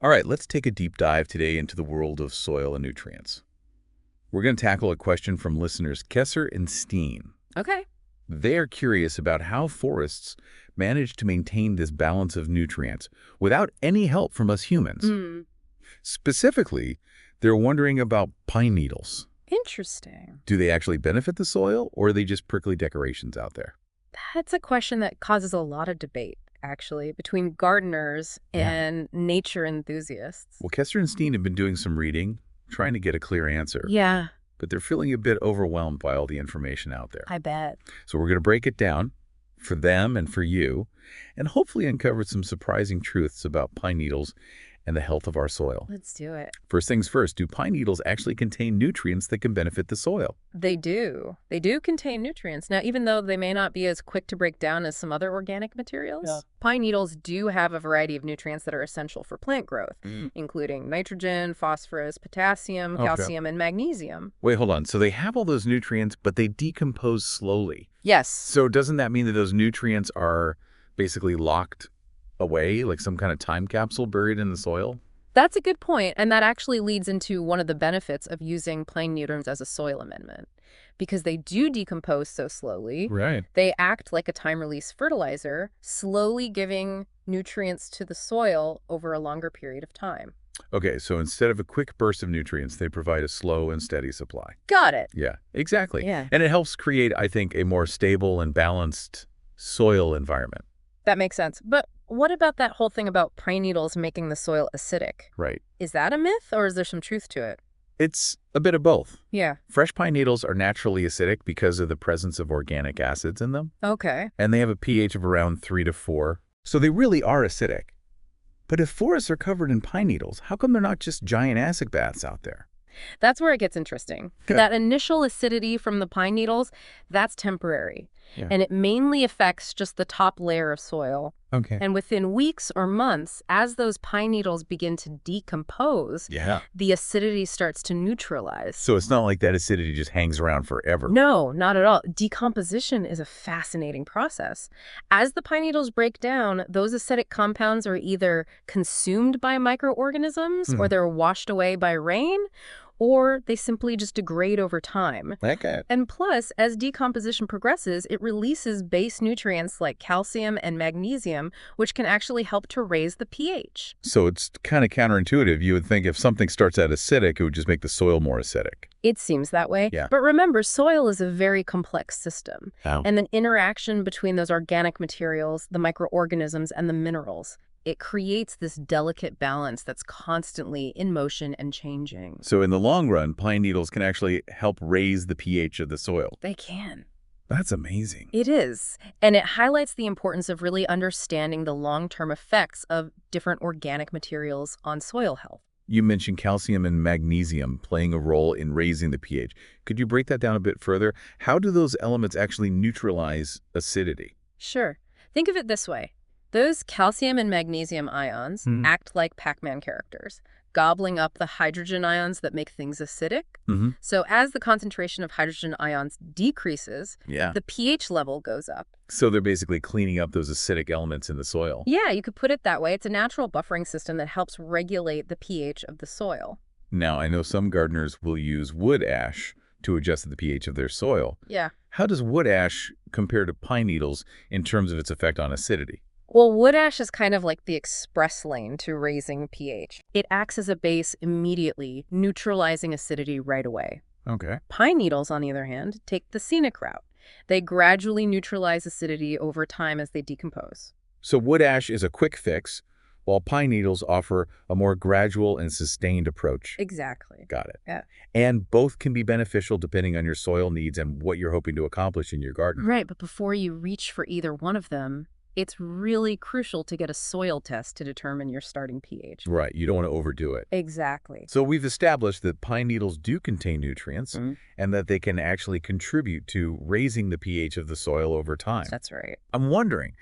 All right, let's take a deep dive today into the world of soil and nutrients. We're going to tackle a question from listeners Kesser and Steen. Okay. They are curious about how forests manage to maintain this balance of nutrients without any help from us humans. Hmm. Specifically, they're wondering about pine needles. Interesting. Do they actually benefit the soil, or are they just prickly decorations out there? That's a question that causes a lot of debate, actually, between gardeners Yeah. and nature enthusiasts. Well, Kesser and Steen have been doing some reading, trying to get a clear answer, Yeah, but they're feeling a bit overwhelmed by all the information out there. I bet. So we're going to break it down for them and for you, and hopefully uncover some surprising truths about pine needles and the health of our soil. Let's do it. First things first, do pine needles actually contain nutrients that can benefit the soil? They do. They do contain nutrients. Now, even though they may not be as quick to break down as some other organic materials, Yeah. pine needles do have a variety of nutrients that are essential for plant growth, including nitrogen, phosphorus, potassium, Okay. calcium, and magnesium. Wait, hold on. So they have all those nutrients, but they decompose slowly. Yes. So doesn't that mean that those nutrients are basically locked away, like some kind of time capsule buried in the soil? That's a good point, and that actually leads into one of the benefits of using pine needles as a soil amendment. Because they do decompose so slowly, Right. they act like a time-release fertilizer, slowly giving nutrients to the soil over a longer period of time. Okay, so instead of a quick burst of nutrients, they provide a slow and steady supply. Got it. Yeah, exactly. Yeah. And it helps create, I think, a more stable and balanced soil environment. That makes sense. But what about that whole thing about pine needles making the soil acidic? Right. Is that a myth, or is there some truth to it? It's a bit of both. Yeah. Fresh pine needles are naturally acidic because of the presence of organic acids in them, Okay. and they have a pH of around 3 to 4, so they really are acidic. But if forests are covered in pine needles, how come they're not just giant acid baths out there? That's where it gets interesting. Good. That initial acidity from the pine needles, that's temporary. Yeah. And it mainly affects just the top layer of soil. Okay. And within weeks or months, as those pine needles begin to decompose, Yeah. the acidity starts to neutralize. So it's not like that acidity just hangs around forever. No, not at all. Decomposition is a fascinating process. As the pine needles break down, those acidic compounds are either consumed by microorganisms or they're washed away by rain, or they simply just degrade over time. Okay. And plus, as decomposition progresses, it releases base nutrients like calcium and magnesium, which can actually help to raise the pH. So it's kind of counterintuitive. You would think if something starts out acidic, it would just make the soil more acidic. It seems that way. Yeah. But remember, soil is a very complex system. How? And the interaction between those organic materials, the microorganisms, and the minerals, it creates this delicate balance that's constantly in motion and changing. So in the long run, pine needles can actually help raise the pH of the soil. They can. That's amazing. It is. And it highlights the importance of really understanding the long-term effects of different organic materials on soil health. You mentioned calcium and magnesium playing a role in raising the pH. Could you break that down a bit further? How do those elements actually neutralize acidity? Sure. Think of it this way. Those calcium and magnesium ions act like Pac-Man characters, gobbling up the hydrogen ions that make things acidic. So as the concentration of hydrogen ions decreases, Yeah. the pH level goes up. So they're basically cleaning up those acidic elements in the soil. Yeah, you could put it that way. It's a natural buffering system that helps regulate the pH of the soil. Now, I know some gardeners will use wood ash to adjust the pH of their soil. Yeah. How does wood ash compare to pine needles in terms of its effect on acidity? Well, wood ash is kind of like the express lane to raising pH. It acts as a base immediately, neutralizing acidity right away. Okay. Pine needles, on the other hand, take the scenic route. They gradually neutralize acidity over time as they decompose. So wood ash is a quick fix, while pine needles offer a more gradual and sustained approach. Exactly. Got it. Yeah. And both can be beneficial depending on your soil needs and what you're hoping to accomplish in your garden. Right, but before you reach for either one of them, it's really crucial to get a soil test to determine your starting pH. Right. You don't want to overdo it. Exactly. So we've established that pine needles do contain nutrients and that they can actually contribute to raising the pH of the soil over time. That's right. I'm wondering,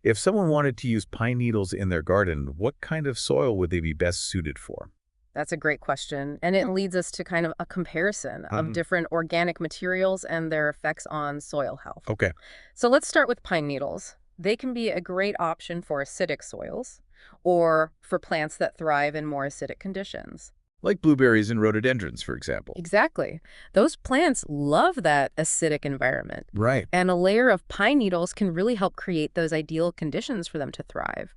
if someone wanted to use pine needles in their garden, what kind of soil would they be best suited for? That's a great question. And it leads us to kind of a comparison of different organic materials and their effects on soil health. Okay. So let's start with pine needles. They can be a great option for acidic soils. or for plants that thrive in more acidic conditions. Like blueberries and rhododendrons, for example. Exactly. Those plants love that acidic environment, Right. and a layer of pine needles can really help create those ideal conditions for them to thrive.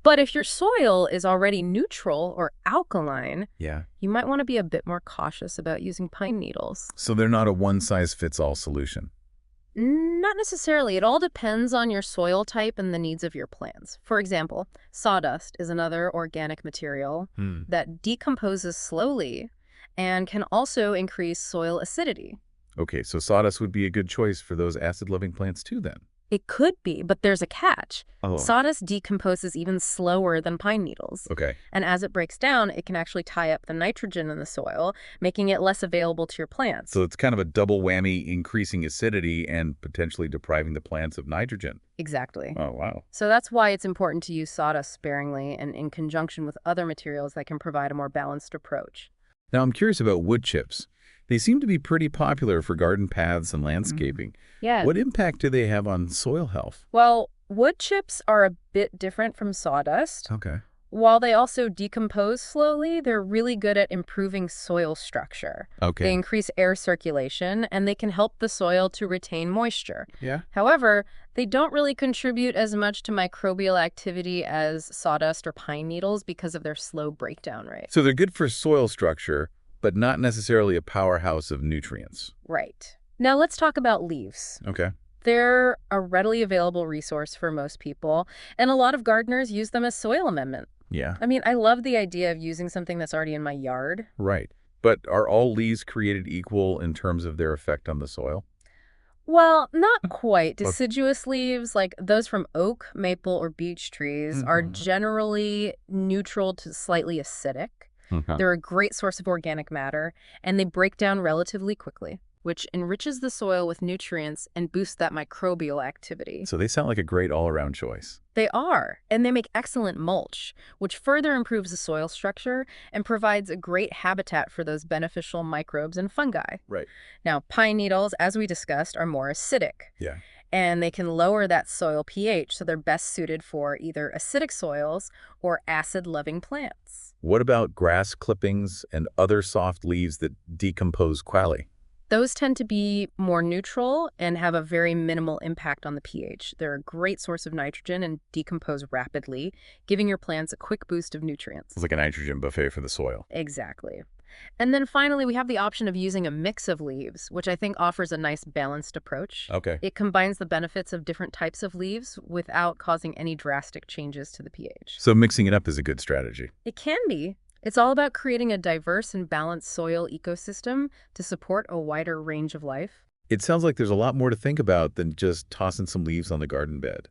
But if your soil is already neutral or alkaline, Yeah. you might want to be a bit more cautious about using pine needles. So they're not a one-size-fits-all solution. Not necessarily. It all depends on your soil type and the needs of your plants. For example, sawdust is another organic material that decomposes slowly and can also increase soil acidity. Okay, so sawdust would be a good choice for those acid-loving plants too, then. It could be, but there's a catch. Oh. Sawdust decomposes even slower than pine needles. Okay. And as it breaks down, it can actually tie up the nitrogen in the soil, making it less available to your plants. So it's kind of a double whammy, increasing acidity and potentially depriving the plants of nitrogen. Exactly. Oh, wow. So that's why it's important to use sawdust sparingly and in conjunction with other materials that can provide a more balanced approach. Now, I'm curious about wood chips. They seem to be pretty popular for garden paths and landscaping. Yeah. What impact do they have on soil health? Well, wood chips are a bit different from sawdust. Okay. While they also decompose slowly, they're really good at improving soil structure. Okay. They increase air circulation, and they can help the soil to retain moisture. Yeah. However, they don't really contribute as much to microbial activity as sawdust or pine needles because of their slow breakdown rate. So they're good for soil structure, but not necessarily a powerhouse of nutrients. Right. Now let's talk about leaves. Okay. They're a readily available resource for most people, and a lot of gardeners use them as soil amendment. Yeah. I mean, I love the idea of using something that's already in my yard. Right. But are all leaves created equal in terms of their effect on the soil? Well, not quite. Deciduous leaves, like those from oak, maple, or beech trees, are generally neutral to slightly acidic. They're a great source of organic matter, and they break down relatively quickly, which enriches the soil with nutrients and boosts that microbial activity. So they sound like a great all-around choice. They are, and they make excellent mulch, which further improves the soil structure and provides a great habitat for those beneficial microbes and fungi. Right. Now, pine needles, as we discussed, are more acidic. Yeah. And they can lower that soil pH, so they're best suited for either acidic soils or acid-loving plants. What about grass clippings and other soft leaves that decompose quickly? Those tend to be more neutral and have a very minimal impact on the pH. They're a great source of nitrogen and decompose rapidly, giving your plants a quick boost of nutrients. It's like a nitrogen buffet for the soil. Exactly. And then finally, we have the option of using a mix of leaves, which I think offers a nice balanced approach. Okay. It combines the benefits of different types of leaves without causing any drastic changes to the pH. So mixing it up is a good strategy. It can be. It's all about creating a diverse and balanced soil ecosystem to support a wider range of life. It sounds like there's a lot more to think about than just tossing some leaves on the garden bed.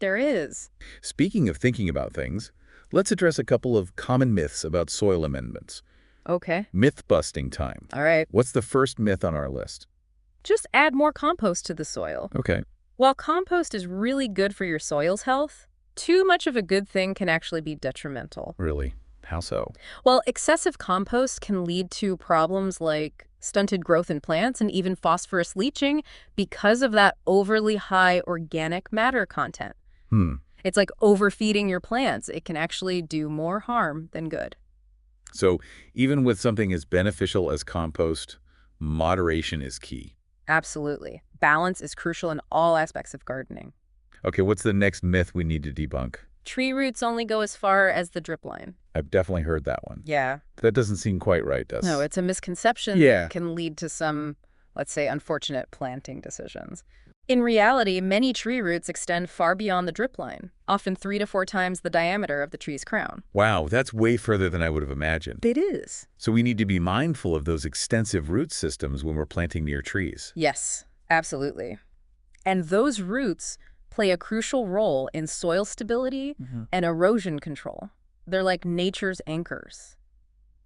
There is. Speaking of thinking about things, let's address a couple of common myths about soil amendments. Okay. Myth-busting time. All right. What's the first myth on our list? Just add more compost to the soil. Okay. While compost is really good for your soil's health, too much of a good thing can actually be detrimental. Really? How so? Well, excessive compost can lead to problems like stunted growth in plants and even phosphorus leaching because of that overly high organic matter content. It's like overfeeding your plants. It can actually do more harm than good. So even with something as beneficial as compost, moderation is key. Absolutely. Balance is crucial in all aspects of gardening. Okay, what's the next myth we need to debunk? Tree roots only go as far as the drip line. I've definitely heard that one. Yeah. That doesn't seem quite right, does it? No, it's a misconception that can lead to some, let's say, unfortunate planting decisions. In reality, many tree roots extend far beyond the drip line, often 3 to 4 times the diameter of the tree's crown. Wow, that's way further than I would have imagined. It is. So we need to be mindful of those extensive root systems when we're planting near trees. Yes, absolutely. And those roots play a crucial role in soil stability and erosion control. They're like nature's anchors.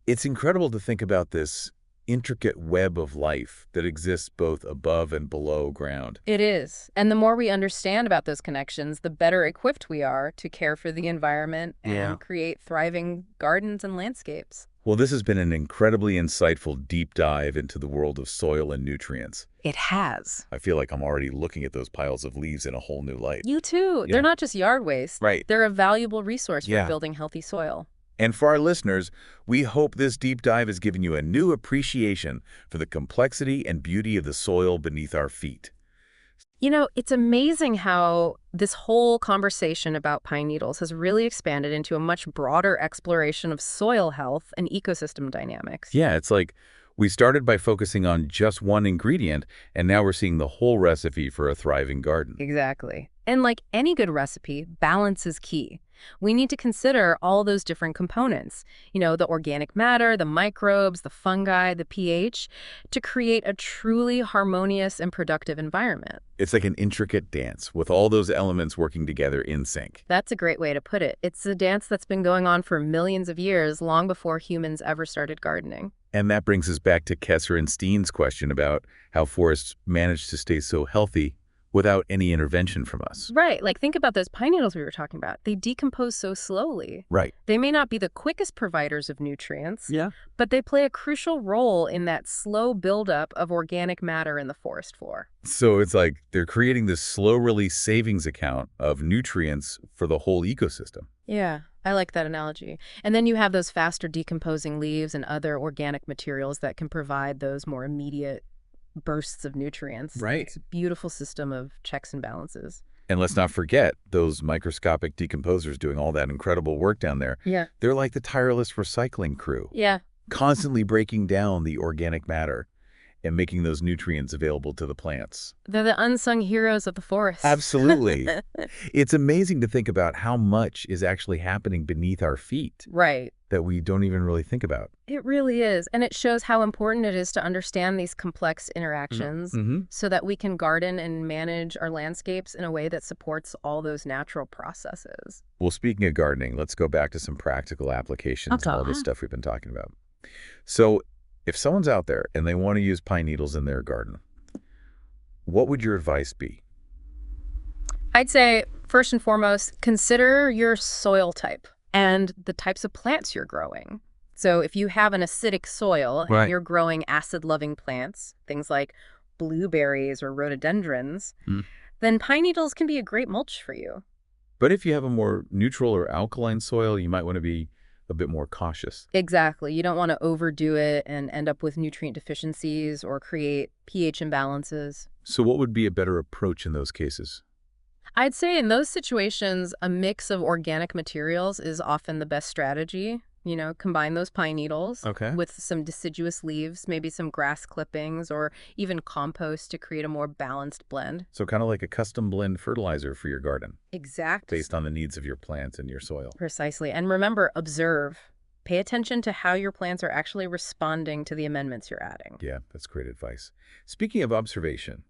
It's incredible to think about this intricate web of life that exists both above and below ground. It is. And the more we understand about those connections, the better equipped we are to care for the environment and create thriving gardens and landscapes. Well, this has been an incredibly insightful deep dive into the world of soil and nutrients. It has. I feel like I'm already looking at those piles of leaves in a whole new light. You too. Yeah. They're not just yard waste. Right. They're a valuable resource for Yeah. building healthy soil. And for our listeners, we hope this deep dive has given you a new appreciation for the complexity and beauty of the soil beneath our feet. You know, it's amazing how this whole conversation about pine needles has really expanded into a much broader exploration of soil health and ecosystem dynamics. Yeah, it's like we started by focusing on just one ingredient, and now we're seeing the whole recipe for a thriving garden. Exactly. And like any good recipe, balance is key. We need to consider all those different components, the organic matter, the microbes, the fungi, the pH, to create a truly harmonious and productive environment. It's like an intricate dance with all those elements working together in sync. That's a great way to put it. It's a dance that's been going on for millions of years, long before humans ever started gardening. And that brings us back to Kesser and Steen's question about how forests manage to stay so healthy without any intervention from us. Right. Like, think about those pine needles we were talking about. They decompose so slowly. Right. They may not be the quickest providers of nutrients, Yeah. but they play a crucial role in that slow buildup of organic matter in the forest floor. So it's like they're creating this slow-release savings account of nutrients for the whole ecosystem. Yeah, I like that analogy. And then you have those faster decomposing leaves and other organic materials that can provide those more immediate bursts of nutrients. Right. It's a beautiful system of checks and balances. And let's not forget those microscopic decomposers doing all that incredible work down there. Yeah. They're like the tireless recycling crew, Yeah. constantly breaking down the organic matter and making those nutrients available to the plants. They're the unsung heroes of the forest. Absolutely. It's amazing to think about how much is actually happening beneath our feet Right. that we don't even really think about. It really is. And it shows how important it is to understand these complex interactions so that we can garden and manage our landscapes in a way that supports all those natural processes. Well, speaking of gardening, let's go back to some practical applications of all this stuff we've been talking about. So if someone's out there and they want to use pine needles in their garden, what would your advice be? I'd say, first and foremost, consider your soil type and the types of plants you're growing. So if you have an acidic soil and you're growing acid-loving plants, things like blueberries or rhododendrons, then pine needles can be a great mulch for you. But if you have a more neutral or alkaline soil, you might want to be a bit more cautious. Exactly. You don't want to overdo it and end up with nutrient deficiencies or create pH imbalances. So what would be a better approach in those cases? I'd say in those situations, a mix of organic materials is often the best strategy. Combine those pine needles with some deciduous leaves, maybe some grass clippings, or even compost to create a more balanced blend. So kind of like a custom blend fertilizer for your garden. Exactly. Based on the needs of your plants and your soil. Precisely. And remember, observe. Pay attention to how your plants are actually responding to the amendments you're adding. Yeah, that's great advice. Speaking of observation,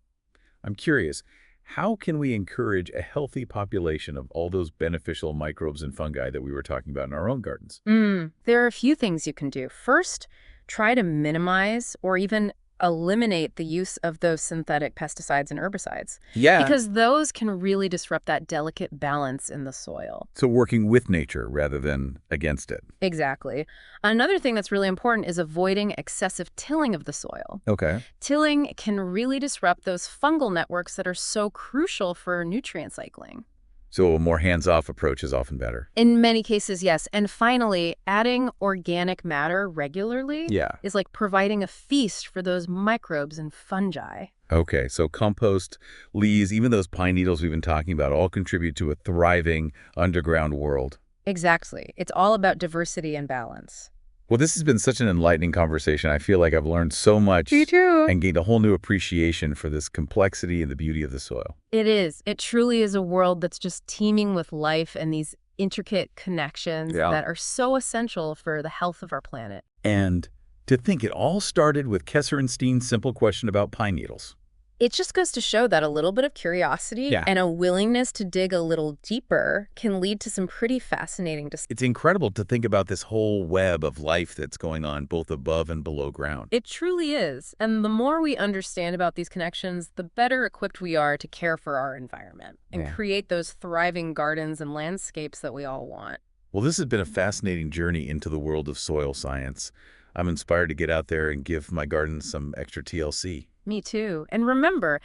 I'm curious, how can we encourage a healthy population of all those beneficial microbes and fungi that we were talking about in our own gardens? There are a few things you can do. First, try to minimize or even eliminate the use of those synthetic pesticides and herbicides. Yeah. Because those can really disrupt that delicate balance in the soil. So working with nature rather than against it. Exactly. Another thing that's really important is avoiding excessive tilling of the soil. Okay. Tilling can really disrupt those fungal networks that are so crucial for nutrient cycling. So a more hands-off approach is often better. In many cases, yes. And finally, adding organic matter regularly is like providing a feast for those microbes and fungi. Okay, so compost, leaves, even those pine needles we've been talking about all contribute to a thriving underground world. Exactly. It's all about diversity and balance. Well, this has been such an enlightening conversation. I feel like I've learned so much. Me too. And gained a whole new appreciation for this complexity and the beauty of the soil. It is. It truly is a world that's just teeming with life and these intricate connections that are so essential for the health of our planet. And to think it all started with Kesser and Steen's simple question about pine needles. It just goes to show that a little bit of curiosity and a willingness to dig a little deeper can lead to some pretty fascinating discoveries. It's incredible to think about this whole web of life that's going on both above and below ground. It truly is. And the more we understand about these connections, the better equipped we are to care for our environment and create those thriving gardens and landscapes that we all want. Well, this has been a fascinating journey into the world of soil science. I'm inspired to get out there and give my garden some extra TLC. Me too. And remember,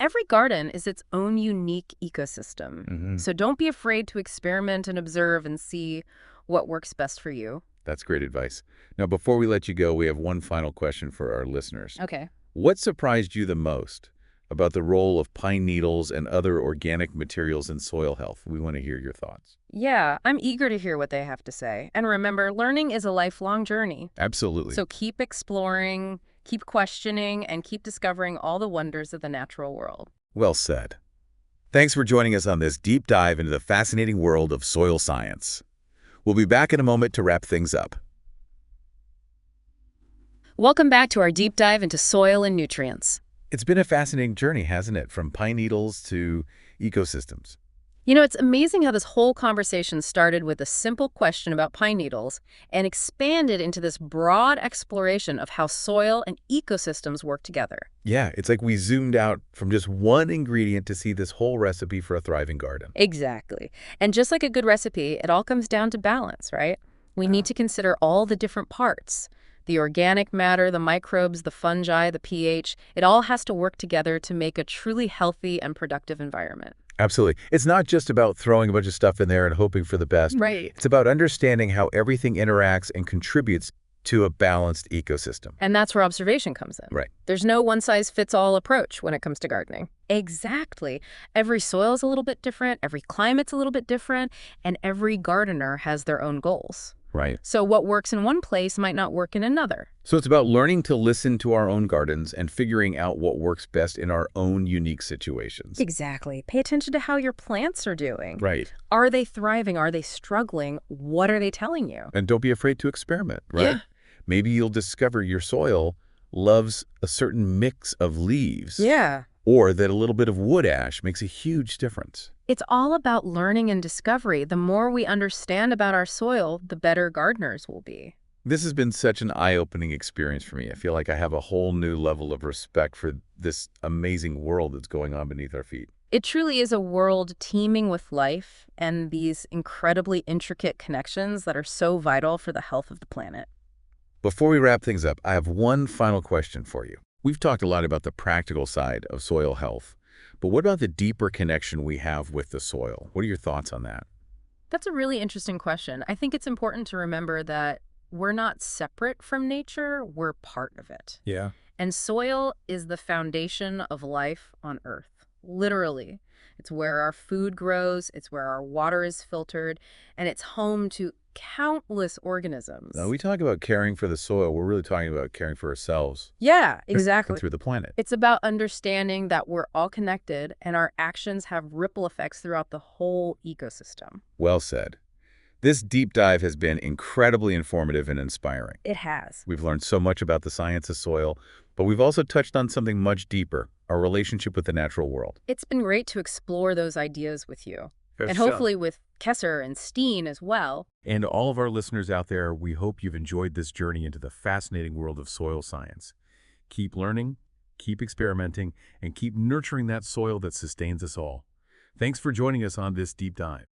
every garden is its own unique ecosystem. So don't be afraid to experiment and observe and see what works best for you. That's great advice. Now, before we let you go, we have one final question for our listeners. Okay. What surprised you the most about the role of pine needles and other organic materials in soil health? We want to hear your thoughts. Yeah, I'm eager to hear what they have to say. And remember, learning is a lifelong journey. Absolutely. So keep exploring, keep questioning, and keep discovering all the wonders of the natural world. Well said. Thanks for joining us on this deep dive into the fascinating world of soil science. We'll be back in a moment to wrap things up. Welcome back to our deep dive into soil and nutrients. It's been a fascinating journey, hasn't it? From pine needles to ecosystems. You know, it's amazing how this whole conversation started with a simple question about pine needles and expanded into this broad exploration of how soil and ecosystems work together. Yeah, it's like we zoomed out from just one ingredient to see this whole recipe for a thriving garden. Exactly. And just like a good recipe, it all comes down to balance, right? We need to consider all the different parts. The organic matter, the microbes, the fungi, the pH, it all has to work together to make a truly healthy and productive environment. Absolutely. It's not just about throwing a bunch of stuff in there and hoping for the best. Right. It's about understanding how everything interacts and contributes to a balanced ecosystem. And that's where observation comes in. Right. There's no one-size-fits-all approach when it comes to gardening. Exactly. Every soil is a little bit different, every climate's a little bit different, and every gardener has their own goals. Right. So what works in one place might not work in another. So it's about learning to listen to our own gardens and figuring out what works best in our own unique situations. Exactly. Pay attention to how your plants are doing. Right. Are they thriving? Are they struggling? What are they telling you? And don't be afraid to experiment, right? Yeah. Maybe you'll discover your soil loves a certain mix of leaves. Yeah. Or that a little bit of wood ash makes a huge difference. It's all about learning and discovery. The more we understand about our soil, the better gardeners will be. This has been such an eye-opening experience for me. I feel like I have a whole new level of respect for this amazing world that's going on beneath our feet. It truly is a world teeming with life and these incredibly intricate connections that are so vital for the health of the planet. Before we wrap things up, I have one final question for you. We've talked a lot about the practical side of soil health, but what about the deeper connection we have with the soil? What are your thoughts on that? That's a really interesting question. I think it's important to remember that we're not separate from nature, we're part of it. Yeah. And soil is the foundation of life on Earth, literally. It's where our food grows, it's where our water is filtered, and it's home to countless organisms. Now, we talk about caring for the soil. We're really talking about caring for ourselves. Yeah, exactly. And through the planet. It's about understanding that we're all connected and our actions have ripple effects throughout the whole ecosystem. Well said. This deep dive has been incredibly informative and inspiring. It has. We've learned so much about the science of soil, but we've also touched on something much deeper, our relationship with the natural world. It's been great to explore those ideas with you. And hopefully with Kesser and Steen as well. And all of our listeners out there, we hope you've enjoyed this journey into the fascinating world of soil science. Keep learning, keep experimenting, and keep nurturing that soil that sustains us all. Thanks for joining us on this deep dive.